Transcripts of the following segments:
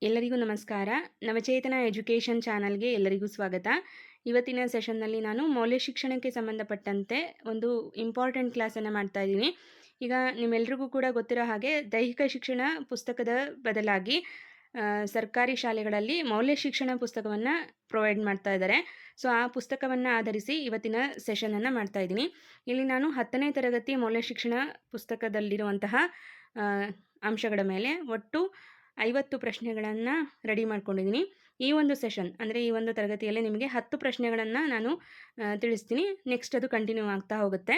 ಎಲ್ಲರಿಗೂ ನಮಸ್ಕಾರ. ನವಚೇತನ ಎಜುಕೇಷನ್ ಚಾನಲ್ಗೆ ಎಲ್ಲರಿಗೂ ಸ್ವಾಗತ. ಇವತ್ತಿನ ಸೆಷನ್ನಲ್ಲಿ ನಾನು ಮೌಲ್ಯ ಶಿಕ್ಷಣಕ್ಕೆ ಸಂಬಂಧಪಟ್ಟಂತೆ ಒಂದು ಇಂಪಾರ್ಟೆಂಟ್ ಕ್ಲಾಸನ್ನು ಮಾಡ್ತಾ ಇದ್ದೀನಿ. ಈಗ ನಿಮ್ಮೆಲ್ರಿಗೂ ಕೂಡ ಗೊತ್ತಿರೋ ಹಾಗೆ ದೈಹಿಕ ಶಿಕ್ಷಣ ಪುಸ್ತಕದ ಬದಲಾಗಿ ಸರ್ಕಾರಿ ಶಾಲೆಗಳಲ್ಲಿ ಮೌಲ್ಯ ಶಿಕ್ಷಣ ಪುಸ್ತಕವನ್ನು ಪ್ರೊವೈಡ್ ಮಾಡ್ತಾ ಇದ್ದಾರೆ. ಸೊ ಆ ಪುಸ್ತಕವನ್ನು ಆಧರಿಸಿ ಇವತ್ತಿನ ಸೆಷನನ್ನು ಮಾಡ್ತಾ ಇದ್ದೀನಿ. ಇಲ್ಲಿ ನಾನು 10ನೇ ತರಗತಿ ಮೌಲ್ಯ ಶಿಕ್ಷಣ ಪುಸ್ತಕದಲ್ಲಿರುವಂತಹ ಅಂಶಗಳ ಮೇಲೆ ಒಟ್ಟು 50 ಪ್ರಶ್ನೆಗಳನ್ನು ರೆಡಿ ಮಾಡ್ಕೊಂಡಿದ್ದೀನಿ. ಈ ಒಂದು ಸೆಷನ್ ಅಂದರೆ ಈ ಒಂದು ತರಗತಿಯಲ್ಲಿ ನಿಮಗೆ 10 ಪ್ರಶ್ನೆಗಳನ್ನು ನಾನು ತಿಳಿಸ್ತೀನಿ. ನೆಕ್ಸ್ಟ್ ಅದು ಕಂಟಿನ್ಯೂ ಆಗ್ತಾ ಹೋಗುತ್ತೆ.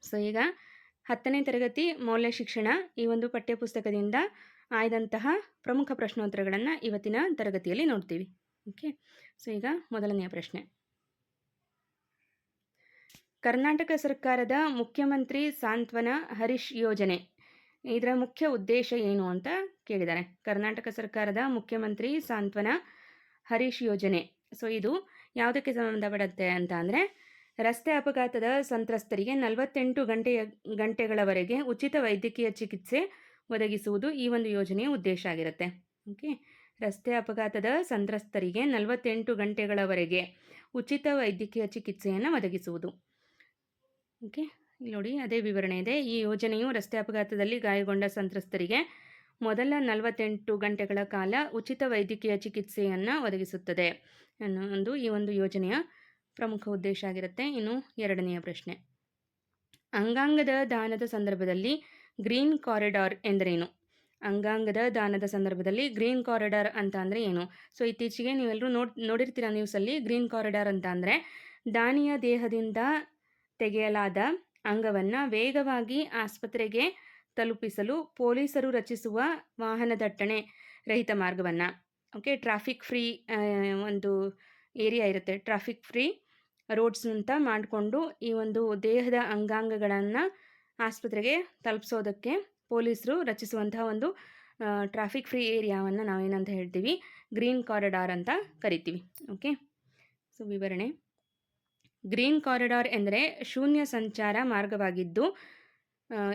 ಸೊ ಈಗ 10ನೇ ತರಗತಿ ಮೌಲ್ಯ ಶಿಕ್ಷಣ ಈ ಒಂದು ಪಠ್ಯಪುಸ್ತಕದಿಂದ ಆಯ್ದಂತಹ ಪ್ರಮುಖ ಪ್ರಶ್ನೋತ್ತರಗಳನ್ನು ಇವತ್ತಿನ ತರಗತಿಯಲ್ಲಿ ನೋಡ್ತೀವಿ. ಓಕೆ, ಸೊ ಈಗ ಮೊದಲನೆಯ ಪ್ರಶ್ನೆ. ಕರ್ನಾಟಕ ಸರ್ಕಾರದ ಮುಖ್ಯಮಂತ್ರಿ ಸಾಂತ್ವನ ಹರೀಶ್ ಯೋಜನೆ ಇದರ ಮುಖ್ಯ ಉದ್ದೇಶ ಏನು ಅಂತ ಕೇಳಿದ್ದಾರೆ. ಕರ್ನಾಟಕ ಸರ್ಕಾರದ ಮುಖ್ಯಮಂತ್ರಿ ಸಾಂತ್ವನ ಹರೀಶ್ ಯೋಜನೆ, ಸೊ ಇದು ಯಾವುದಕ್ಕೆ ಸಂಬಂಧಪಡುತ್ತೆ ಅಂತ ಅಂದರೆ, ರಸ್ತೆ ಅಪಘಾತದ ಸಂತ್ರಸ್ತರಿಗೆ 48 ಗಂಟೆಗಳವರೆಗೆ ಉಚಿತ ವೈದ್ಯಕೀಯ ಚಿಕಿತ್ಸೆ ಒದಗಿಸುವುದು ಈ ಒಂದು ಯೋಜನೆಯ ಉದ್ದೇಶ ಆಗಿರುತ್ತೆ. ಓಕೆ, ರಸ್ತೆ ಅಪಘಾತದ ಸಂತ್ರಸ್ತರಿಗೆ 48 ಗಂಟೆಗಳವರೆಗೆ ಉಚಿತ ವೈದ್ಯಕೀಯ ಚಿಕಿತ್ಸೆಯನ್ನು ಒದಗಿಸುವುದು. ಓಕೆ, ಇಲ್ಲಿ ನೋಡಿ ಅದೇ ವಿವರಣೆ ಇದೆ. ಈ ಯೋಜನೆಯು ರಸ್ತೆ ಅಪಘಾತದಲ್ಲಿ ಗಾಯಗೊಂಡ ಸಂತ್ರಸ್ತರಿಗೆ ಮೊದಲ 48 ಗಂಟೆಗಳ ಕಾಲ ಉಚಿತ ವೈದ್ಯಕೀಯ ಚಿಕಿತ್ಸೆಯನ್ನು ಒದಗಿಸುತ್ತದೆ ಅನ್ನೋ ಈ ಒಂದು ಯೋಜನೆಯ ಪ್ರಮುಖ ಉದ್ದೇಶ ಆಗಿರುತ್ತೆ. ಇನ್ನು ಎರಡನೆಯ ಪ್ರಶ್ನೆ. ಅಂಗಾಂಗದ ದಾನದ ಸಂದರ್ಭದಲ್ಲಿ ಗ್ರೀನ್ ಕಾರಿಡಾರ್ ಎಂದರೇನು? ಅಂಗಾಂಗದ ದಾನದ ಸಂದರ್ಭದಲ್ಲಿ ಗ್ರೀನ್ ಕಾರಿಡಾರ್ ಅಂತ ಅಂದರೆ ಏನು? ಸೊ ಇತ್ತೀಚೆಗೆ ನೀವೆಲ್ಲರೂ ನೋಡಿರ್ತೀರ ನ್ಯೂಸಲ್ಲಿ. ಗ್ರೀನ್ ಕಾರಿಡಾರ್ ಅಂತ ಅಂದರೆ ದಾನಿಯ ದೇಹದಿಂದ ತೆಗೆಯಲಾದ ಅಂಗವನ್ನು ವೇಗವಾಗಿ ಆಸ್ಪತ್ರೆಗೆ ತಲುಪಿಸಲು ಪೊಲೀಸರು ರಚಿಸುವ ವಾಹನ ದಟ್ಟಣೆ ರಹಿತ ಮಾರ್ಗವನ್ನು, ಓಕೆ, ಟ್ರಾಫಿಕ್ ಫ್ರೀ ಒಂದು ಏರಿಯಾ ಇರುತ್ತೆ, ಟ್ರಾಫಿಕ್ ಫ್ರೀ ರೋಡ್ಸ್ ಅಂತ ಮಾಡಿಕೊಂಡು ಈ ಒಂದು ದೇಹದ ಅಂಗಾಂಗಗಳನ್ನು ಆಸ್ಪತ್ರೆಗೆ ತಲುಪಿಸೋದಕ್ಕೆ ಪೊಲೀಸರು ರಚಿಸುವಂತಹ ಒಂದು ಟ್ರಾಫಿಕ್ ಫ್ರೀ ಏರಿಯಾವನ್ನು ನಾವೇನಂತ ಹೇಳ್ತೀವಿ? ಗ್ರೀನ್ ಕಾರಿಡಾರ್ ಅಂತ ಕರಿತೀವಿ. ಓಕೆ, ಸೊ ವಿವರಣೆ. ಗ್ರೀನ್ ಕಾರಿಡಾರ್ ಎಂದರೆ ಶೂನ್ಯ ಸಂಚಾರ ಮಾರ್ಗವಾಗಿದ್ದು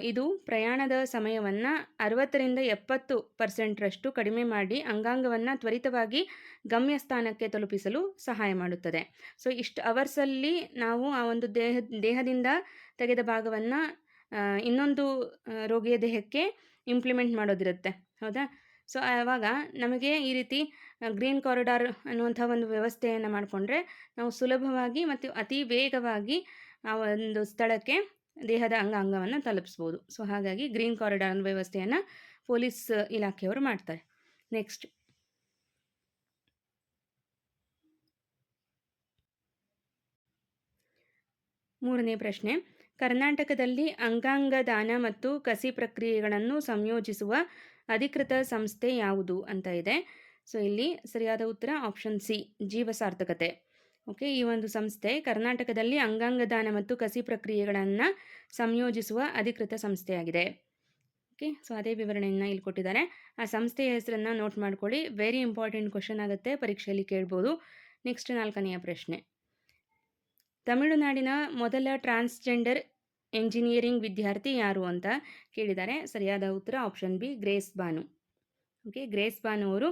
ಇದು ಪ್ರಯಾಣದ ಸಮಯವನ್ನು 60ರಿಂದ 70% ಕಡಿಮೆ ಮಾಡಿ ಅಂಗಾಂಗವನ್ನು ತ್ವರಿತವಾಗಿ ಗಮ್ಯಸ್ಥಾನಕ್ಕೆ ತಲುಪಿಸಲು ಸಹಾಯ ಮಾಡುತ್ತದೆ. ಸೊ ಇಷ್ಟು ಅವರ್ಸಲ್ಲಿ ನಾವು ಆ ಒಂದು ದೇಹದಿಂದ ತೆಗೆದ ಭಾಗವನ್ನು ಇನ್ನೊಂದು ರೋಗಿಯ ದೇಹಕ್ಕೆ ಇಂಪ್ಲಿಮೆಂಟ್ ಮಾಡೋದಿರುತ್ತೆ, ಹೌದಾ? ಸೊ ಆವಾಗ ನಮಗೆ ಈ ರೀತಿ ಗ್ರೀನ್ ಕಾರಿಡಾರ್ ಅನ್ನುವಂಥ ಒಂದು ವ್ಯವಸ್ಥೆಯನ್ನು ಮಾಡಿಕೊಂಡ್ರೆ ನಾವು ಸುಲಭವಾಗಿ ಮತ್ತು ಅತಿ ವೇಗವಾಗಿ ಆ ಒಂದು ಸ್ಥಳಕ್ಕೆ ದೇಹದ ಅಂಗಾಂಗವನ್ನು ತಲುಪಿಸ್ಬೋದು. ಸೊ ಹಾಗಾಗಿ ಗ್ರೀನ್ ಕಾರಿಡಾರ್ ವ್ಯವಸ್ಥೆಯನ್ನು ಪೊಲೀಸ್ ಇಲಾಖೆಯವರು ಮಾಡ್ತಾರೆ. ನೆಕ್ಸ್ಟ್, ಮೂರನೇ ಪ್ರಶ್ನೆ. ಕರ್ನಾಟಕದಲ್ಲಿ ಅಂಗಾಂಗ ದಾನ ಮತ್ತು ಕಸಿ ಪ್ರಕ್ರಿಯೆಗಳನ್ನು ಸಂಯೋಜಿಸುವ ಅಧಿಕೃತ ಸಂಸ್ಥೆ ಯಾವುದು ಅಂತ ಇದೆ. ಸೊ ಇಲ್ಲಿ ಸರಿಯಾದ ಉತ್ತರ ಆಪ್ಷನ್ ಸಿ, ಜೀವಸಾರ್ಥಕತೆ. ಓಕೆ, ಈ ಒಂದು ಸಂಸ್ಥೆ ಕರ್ನಾಟಕದಲ್ಲಿ ಅಂಗಾಂಗ ದಾನ ಮತ್ತು ಕಸಿ ಪ್ರಕ್ರಿಯೆಗಳನ್ನು ಸಂಯೋಜಿಸುವ ಅಧಿಕೃತ ಸಂಸ್ಥೆಯಾಗಿದೆ. ಓಕೆ, ಸೊ ಅದೇ ವಿವರಣೆಯನ್ನು ಇಲ್ಲಿ ಕೊಟ್ಟಿದ್ದಾರೆ. ಆ ಸಂಸ್ಥೆಯ ಹೆಸರನ್ನು ನೋಟ್ ಮಾಡ್ಕೊಳ್ಳಿ, ವೆರಿ ಇಂಪಾರ್ಟೆಂಟ್ ಕ್ವಶನ್ ಆಗುತ್ತೆ, ಪರೀಕ್ಷೆಯಲ್ಲಿ ಕೇಳ್ಬೋದು. ನೆಕ್ಸ್ಟ್, 4ನೆಯ ಪ್ರಶ್ನೆ. ತಮಿಳುನಾಡಿನ ಮೊದಲ ಟ್ರಾನ್ಸ್ಜೆಂಡರ್ ಎಂಜಿನಿಯರಿಂಗ್ ವಿದ್ಯಾರ್ಥಿ ಯಾರು ಅಂತ ಕೇಳಿದ್ದಾರೆ. ಸರಿಯಾದ ಉತ್ತರ option B, grace Banu. Okay, grace Banu ಅವರು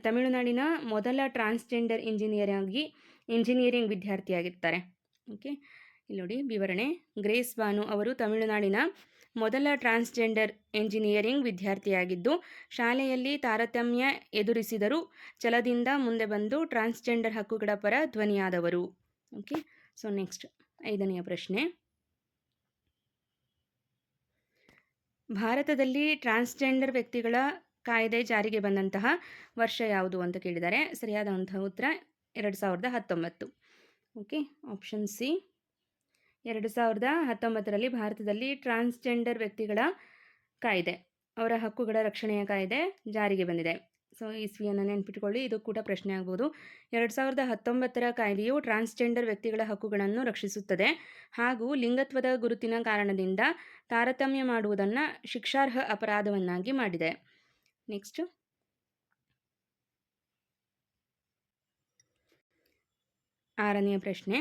ತಮಿಳುನಾಡಿನ ಮೊದಲ ಟ್ರಾನ್ಸ್ಜೆಂಡರ್ ಇಂಜಿನಿಯರಿಂಗ್ ವಿದ್ಯಾರ್ಥಿಯಾಗಿರ್ತಾರೆ. ಓಕೆ, ಇಲ್ಲಿ ನೋಡಿ ವಿವರಣೆ. ಗ್ರೇಸ್ ಬಾನು ಅವರು ತಮಿಳುನಾಡಿನ ಮೊದಲ ಟ್ರಾನ್ಸ್ಜೆಂಡರ್ ಎಂಜಿನಿಯರಿಂಗ್ ವಿದ್ಯಾರ್ಥಿಯಾಗಿದ್ದು ಶಾಲೆಯಲ್ಲಿ ತಾರತಮ್ಯ ಎದುರಿಸಿದರೂ ಛಲದಿಂದ ಮುಂದೆ ಬಂದು ಟ್ರಾನ್ಸ್ಜೆಂಡರ್ ಹಕ್ಕುಗಳ ಪರ ಧ್ವನಿಯಾದವರು. ಓಕೆ, ಸೊ ನೆಕ್ಸ್ಟ್ 5ನೆಯ ಪ್ರಶ್ನೆ. ಭಾರತದಲ್ಲಿ ಟ್ರಾನ್ಸ್ಜೆಂಡರ್ ವ್ಯಕ್ತಿಗಳ ಕಾಯ್ದೆ ಜಾರಿಗೆ ಬಂದಂತಹ ವರ್ಷ ಯಾವುದು ಅಂತ ಕೇಳಿದ್ದಾರೆ. ಸರಿಯಾದಂತಹ ಉತ್ತರ 2019. ಓಕೆ, ಆಪ್ಷನ್ ಸಿ, 2019ರಲ್ಲಿ ಭಾರತದಲ್ಲಿ ಟ್ರಾನ್ಸ್ಜೆಂಡರ್ ವ್ಯಕ್ತಿಗಳ ಕಾಯ್ದೆ, ಅವರ ಹಕ್ಕುಗಳ ರಕ್ಷಣೆಯ ಕಾಯ್ದೆ ಜಾರಿಗೆ ಬಂದಿದೆ. ಸೊ ಇಸ್ವಿಯನ್ನು ನೆನ್ಪಿಟ್ಕೊಳ್ಳಿ, ಇದು ಕೂಡ ಪ್ರಶ್ನೆ ಆಗ್ಬೋದು. 2019ರ ಕಾಯ್ದೆಯು ಟ್ರಾನ್ಸ್ಜೆಂಡರ್ ವ್ಯಕ್ತಿಗಳ ಹಕ್ಕುಗಳನ್ನು ರಕ್ಷಿಸುತ್ತದೆ ಹಾಗೂ ಲಿಂಗತ್ವದ ಗುರುತಿನ ಕಾರಣದಿಂದ ತಾರತಮ್ಯ ಮಾಡುವುದನ್ನು ಶಿಕ್ಷಾರ್ಹ ಅಪರಾಧವನ್ನಾಗಿ ಮಾಡಿದೆ. ನೆಕ್ಸ್ಟ್, 6ನೆಯ ಪ್ರಶ್ನೆ.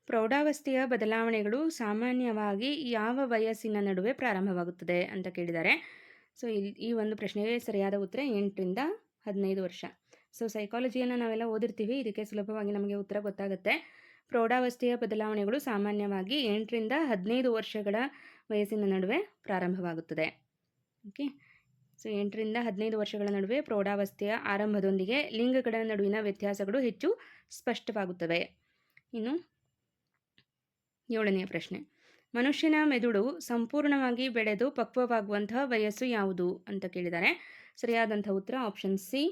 ಪ್ರೌಢಾವಸ್ಥೆಯ ಬದಲಾವಣೆಗಳು ಸಾಮಾನ್ಯವಾಗಿ ಯಾವ ವಯಸ್ಸಿನ ನಡುವೆ ಪ್ರಾರಂಭವಾಗುತ್ತದೆ ಅಂತ ಕೇಳಿದ್ದಾರೆ. ಸೊ ಈ ಒಂದು ಪ್ರಶ್ನೆಗೆ ಸರಿಯಾದ ಉತ್ತರ 8ರಿಂದ 15 ವರ್ಷ. ಸೊ ಸೈಕಾಲಜಿಯನ್ನು ನಾವೆಲ್ಲ ಓದಿರ್ತೀವಿ, ಇದಕ್ಕೆ ಸುಲಭವಾಗಿ ನಮಗೆ ಉತ್ತರ ಗೊತ್ತಾಗುತ್ತೆ. ಪ್ರೌಢಾವಸ್ಥೆಯ ಬದಲಾವಣೆಗಳು ಸಾಮಾನ್ಯವಾಗಿ 8ರಿಂದ 15 ವರ್ಷಗಳ ವಯಸ್ಸಿನ ನಡುವೆ ಪ್ರಾರಂಭವಾಗುತ್ತದೆ. ಓಕೆ, ಸೊ 8ರಿಂದ 15 ವರ್ಷಗಳ ನಡುವೆ ಪ್ರೌಢಾವಸ್ಥೆಯ ಆರಂಭದೊಂದಿಗೆ ಲಿಂಗಗಳ ನಡುವಿನ ವ್ಯತ್ಯಾಸಗಳು ಹೆಚ್ಚು ಸ್ಪಷ್ಟವಾಗುತ್ತವೆ. ಇನ್ನು 7ನೇ ಪ್ರಶ್ನೆ, ಮನುಷ್ಯನ ಮೆದುಳು ಸಂಪೂರ್ಣವಾಗಿ ಬೆಳೆದು ಪಕ್ವವಾಗುವಂತಹ ವಯಸ್ಸು ಯಾವುದು ಅಂತ ಕೇಳಿದ್ದಾರೆ. ಸರಿಯಾದಂಥ ಉತ್ತರ ಆಪ್ಷನ್ ಸಿ,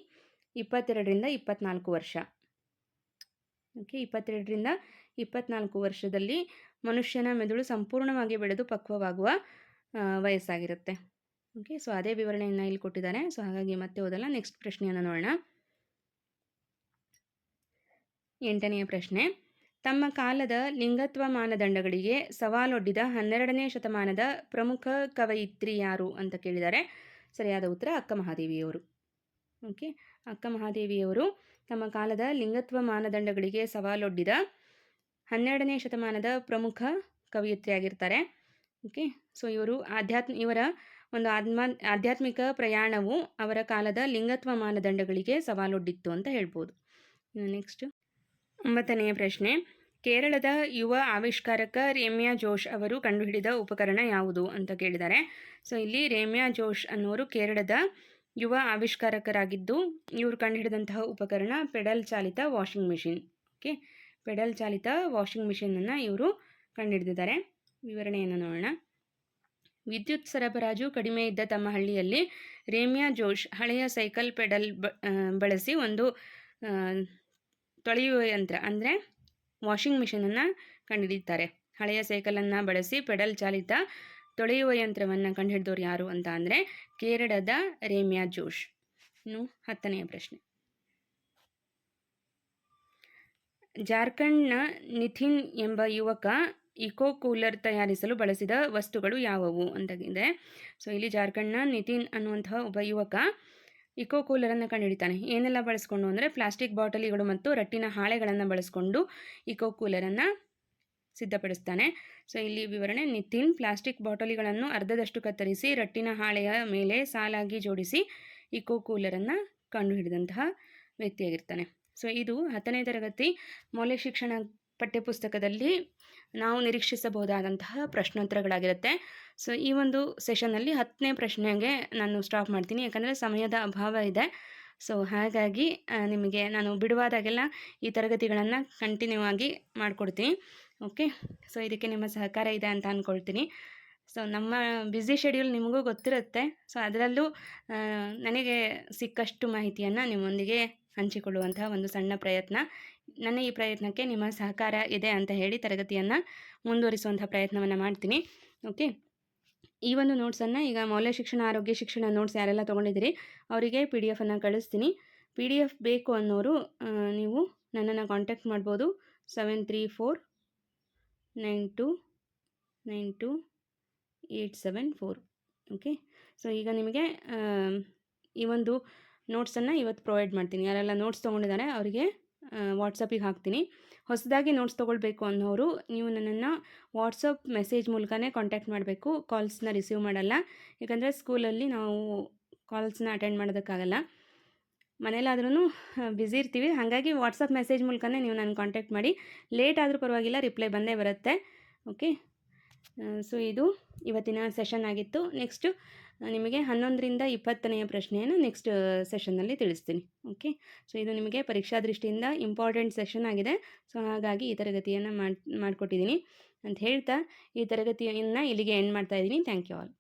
22ರಿಂದ 24 ವರ್ಷ. ಓಕೆ, 22ರಿಂದ 24 ವರ್ಷದಲ್ಲಿ ಮನುಷ್ಯನ ಮೆದುಳು ಸಂಪೂರ್ಣವಾಗಿ ಬೆಳೆದು ಪಕ್ವವಾಗುವ ವಯಸ್ಸಾಗಿರುತ್ತೆ. ಓಕೆ, ಸೊ ಅದೇ ವಿವರಣೆಯನ್ನು ಇಲ್ಲಿ ಕೊಟ್ಟಿದ್ದಾರೆ. ಸೊ ಹಾಗಾಗಿ ಮತ್ತೆ ಓದಲ್ಲ. ನೆಕ್ಸ್ಟ್ ಪ್ರಶ್ನೆಯನ್ನು ನೋಡೋಣ. 8ನೇ ಪ್ರಶ್ನೆ, ತಮ್ಮ ಕಾಲದ ಲಿಂಗತ್ವ ಮಾನದಂಡಗಳಿಗೆ ಸವಾಲೊಡ್ಡಿದ 12ನೇ ಶತಮಾನದ ಪ್ರಮುಖ ಕವಯಿತ್ರಿ ಯಾರು ಅಂತ ಕೇಳಿದ್ದಾರೆ. ಸರಿಯಾದ ಉತ್ತರ ಅಕ್ಕ ಮಹಾದೇವಿಯವರು. ಓಕೆ, ಅಕ್ಕ ಮಹಾದೇವಿಯವರು ತಮ್ಮ ಕಾಲದ ಲಿಂಗತ್ವ ಮಾನದಂಡಗಳಿಗೆ ಸವಾಲೊಡ್ಡಿದ 12ನೇ ಶತಮಾನದ ಪ್ರಮುಖ ಕವಯಿತ್ರಿಯಾಗಿರ್ತಾರೆ. ಓಕೆ, ಸೊ ಇವರ ಒಂದು ಆಧ್ಯಾತ್ಮಿಕ ಪ್ರಯಾಣವು ಅವರ ಕಾಲದ ಲಿಂಗತ್ವ ಮಾನದಂಡಗಳಿಗೆ ಸವಾಲೊಡ್ಡಿತ್ತು ಅಂತ ಹೇಳ್ಬೋದು. ನೆಕ್ಸ್ಟ್ 9ನೇ ಪ್ರಶ್ನೆ, ಕೇರಳದ ಯುವ ಆವಿಷ್ಕಾರಕ ರೇಮ್ಯಾ ಜೋಶ್ ಅವರು ಕಂಡುಹಿಡಿದ ಉಪಕರಣ ಯಾವುದು ಅಂತ ಕೇಳಿದ್ದಾರೆ. ಸೊ ಇಲ್ಲಿ ರೇಮ್ಯಾ ಜೋಶ್ ಅನ್ನೋರು ಕೇರಳದ ಯುವ ಆವಿಷ್ಕಾರಕರಾಗಿದ್ದು, ಇವರು ಕಂಡುಹಿಡಿದಂತಹ ಉಪಕರಣ ಪೆಡಲ್ ಚಾಲಿತ ವಾಷಿಂಗ್ ಮಿಷಿನ್. ಓಕೆ, ಪೆಡಲ್ ಚಾಲಿತ ವಾಷಿಂಗ್ ಮಿಷಿನನ್ನು ಇವರು ಕಂಡುಹಿಡಿದಿದ್ದಾರೆ. ವಿವರಣೆಯನ್ನು ನೋಡೋಣ. ವಿದ್ಯುತ್ ಸರಬರಾಜು ಕಡಿಮೆ ಇದ್ದ ತಮ್ಮ ಹಳ್ಳಿಯಲ್ಲಿ ರೇಮ್ಯಾ ಜೋಶ್ ಹಳೆಯ ಸೈಕಲ್ ಪೆಡಲ್ ಬಳಸಿ ಒಂದು ತೊಳೆಯುವ ಯಂತ್ರ ಅಂದರೆ ವಾಷಿಂಗ್ ಮಿಷಿನನ್ನು ಕಂಡುಹಿಡಿಯುತ್ತಾರೆ. ಹಳೆಯ ಸೈಕಲನ್ನು ಬಳಸಿ ಪೆಡಲ್ ಚಾಲಿತ ತೊಳೆಯುವ ಯಂತ್ರವನ್ನು ಕಂಡುಹಿಡಿದವರು ಯಾರು ಅಂತ ಅಂದರೆ ಕೇರಳದ ರೇಮ್ಯಾ ಜೋಶ್. ಇನ್ನು 10ನೇ ಪ್ರಶ್ನೆ, ಜಾರ್ಖಂಡ್ನ ನಿತಿನ್ ಎಂಬ ಯುವಕ ಇಕೋ ಕೂಲರ್ ತಯಾರಿಸಲು ಬಳಸಿದ ವಸ್ತುಗಳು ಯಾವುವು ಅಂತಾಗಿದೆ. ಸೊ ಇಲ್ಲಿ ಜಾರ್ಖಂಡ್ನ ನಿತಿನ್ ಅನ್ನುವಂತಹ ಒಬ್ಬ ಯುವಕ ಇಕೋ ಕೂಲರನ್ನು ಕಂಡುಹಿಡಿತಾನೆ. ಏನೆಲ್ಲ ಬಳಸ್ಕೊಂಡು ಅಂದರೆ ಪ್ಲಾಸ್ಟಿಕ್ ಬಾಟಲಿಗಳು ಮತ್ತು ರಟ್ಟಿನ ಹಾಳೆಗಳನ್ನು ಬಳಸ್ಕೊಂಡು ಇಕೋ ಕೂಲರನ್ನು ಸಿದ್ಧಪಡಿಸ್ತಾನೆ. ಸೊ ಇಲ್ಲಿ ವಿವರಣೆ, ನಿತಿನ್ ಪ್ಲಾಸ್ಟಿಕ್ ಬಾಟಲಿಗಳನ್ನು ಅರ್ಧದಷ್ಟು ಕತ್ತರಿಸಿ ರಟ್ಟಿನ ಹಾಳೆಯ ಮೇಲೆ ಸಾಲಾಗಿ ಜೋಡಿಸಿ ಇಕೋ ಕೂಲರನ್ನು ಕಂಡುಹಿಡಿದಂತಹ ವ್ಯಕ್ತಿಯಾಗಿರ್ತಾನೆ. ಸೊ ಇದು 10ನೇ ತರಗತಿ ಮೌಲ್ಯ ಶಿಕ್ಷಣ ಪಠ್ಯಪುಸ್ತಕದಲ್ಲಿ ನಾವು ನಿರೀಕ್ಷಿಸಬಹುದಾದಂತಹ ಪ್ರಶ್ನೋತ್ತರಗಳಾಗಿರುತ್ತೆ. ಸೊ ಈ ಒಂದು ಸೆಷನ್ನಲ್ಲಿ 10ನೇ ಪ್ರಶ್ನೆಗೆ ನಾನು ಸ್ಟಾಪ್ ಮಾಡ್ತೀನಿ, ಯಾಕಂದರೆ ಸಮಯದ ಅಭಾವ ಇದೆ. ಸೊ ಹಾಗಾಗಿ ನಿಮಗೆ ನಾನು ಬಿಡುವಾದಾಗೆಲ್ಲ ಈ ತರಗತಿಗಳನ್ನು ಕಂಟಿನ್ಯೂ ಆಗಿ ಮಾಡಿಕೊಡ್ತೀನಿ. ಓಕೆ, ಸೊ ಇದಕ್ಕೆ ನಿಮ್ಮ ಸಹಕಾರ ಇದೆ ಅಂತ ಅಂದ್ಕೊಳ್ತೀನಿ. ಸೊ ನಮ್ಮ ಬ್ಯುಸಿ ಶೆಡ್ಯೂಲ್ ನಿಮಗೂ ಗೊತ್ತಿರುತ್ತೆ. ಸೊ ಅದರಲ್ಲೂ ನನಗೆ ಸಿಕ್ಕಷ್ಟು ಮಾಹಿತಿಯನ್ನು ನಿಮ್ಮೊಂದಿಗೆ ಹಂಚಿಕೊಳ್ಳುವಂತಹ ಒಂದು ಸಣ್ಣ ಪ್ರಯತ್ನ. ನನ್ನ ಈ ಪ್ರಯತ್ನಕ್ಕೆ ನಿಮ್ಮ ಸಹಕಾರ ಇದೆ ಅಂತ ಹೇಳಿ ತರಗತಿಯನ್ನು ಮುಂದುವರಿಸುವಂಥ ಪ್ರಯತ್ನವನ್ನು ಮಾಡ್ತೀನಿ. ಓಕೆ, ಈ ಒಂದು ನೋಟ್ಸನ್ನು ಈಗ ಮೌಲ್ಯ ಶಿಕ್ಷಣ ಆರೋಗ್ಯ ಶಿಕ್ಷಣ ನೋಟ್ಸ್ ಯಾರೆಲ್ಲ ತೊಗೊಂಡಿದ್ದೀರಿ ಅವರಿಗೆ PDF ಕಳಿಸ್ತೀನಿ. PDF ಬೇಕು ಅನ್ನೋರು ನೀವು ನನ್ನನ್ನು ಕಾಂಟ್ಯಾಕ್ಟ್ ಮಾಡ್ಬೋದು. 7349292874. ಓಕೆ, ಸೊ ಈಗ ನಿಮಗೆ ಈ ಒಂದು ನೋಟ್ಸನ್ನು ಇವತ್ತು ಪ್ರೊವೈಡ್ ಮಾಡ್ತೀನಿ. ಯಾರೆಲ್ಲ ನೋಟ್ಸ್ ತೊಗೊಂಡಿದ್ದಾರೆ ಅವರಿಗೆ ವಾಟ್ಸಪ್ಪಿಗೆ ಹಾಕ್ತೀನಿ. ಹೊಸದಾಗಿ ನೋಟ್ಸ್ ತೊಗೊಳ್ಬೇಕು ಅನ್ನೋರು ನೀವು ನನ್ನನ್ನು ವಾಟ್ಸಪ್ ಮೆಸೇಜ್ ಮೂಲಕನೇ ಕಾಂಟ್ಯಾಕ್ಟ್ ಮಾಡಬೇಕು. ಕಾಲ್ಸ್ನ ರಿಸೀವ್ ಮಾಡಲ್ಲ, ಯಾಕಂದರೆ ಸ್ಕೂಲಲ್ಲಿ ನಾವು ಕಾಲ್ಸ್ನ ಅಟೆಂಡ್ ಮಾಡೋದಕ್ಕಾಗಲ್ಲ. ಮನೇಲಾದ್ರೂ ಬ್ಯುಸಿ ಇರ್ತೀವಿ, ಹಾಗಾಗಿ ವಾಟ್ಸಪ್ ಮೆಸೇಜ್ ಮೂಲಕನೇ ನೀವು ನನ್ನ ಕಾಂಟ್ಯಾಕ್ಟ್ ಮಾಡಿ. ಲೇಟ್ ಆದರೂ ಪರವಾಗಿಲ್ಲ, ರಿಪ್ಲೈ ಬಂದೇ ಬರುತ್ತೆ. ಓಕೆ, ಸೊ ಇದು ಇವತ್ತಿನ ಸೆಷನ್ ಆಗಿತ್ತು. ನೆಕ್ಸ್ಟು ನಿಮಗೆ 11ರಿಂದ 20ನೇ ಪ್ರಶ್ನೆಯನ್ನು ನೆಕ್ಸ್ಟ್ ಸೆಷನ್ನಲ್ಲಿ ತಿಳಿಸ್ತೀನಿ. ಓಕೆ, ಸೊ ಇದು ನಿಮಗೆ ಪರೀಕ್ಷಾ ದೃಷ್ಟಿಯಿಂದ ಇಂಪಾರ್ಟೆಂಟ್ ಸೆಷನ್ ಆಗಿದೆ. ಸೊ ಹಾಗಾಗಿ ಈ ತರಗತಿಯನ್ನು ಮಾಡಿಕೊಟ್ಟಿದ್ದೀನಿ ಅಂತ ಹೇಳ್ತಾ ಈ ತರಗತಿಯನ್ನು ಇಲ್ಲಿಗೆ ಎಂಡ್ ಮಾಡ್ತಾಯಿದ್ದೀನಿ. Thank you all.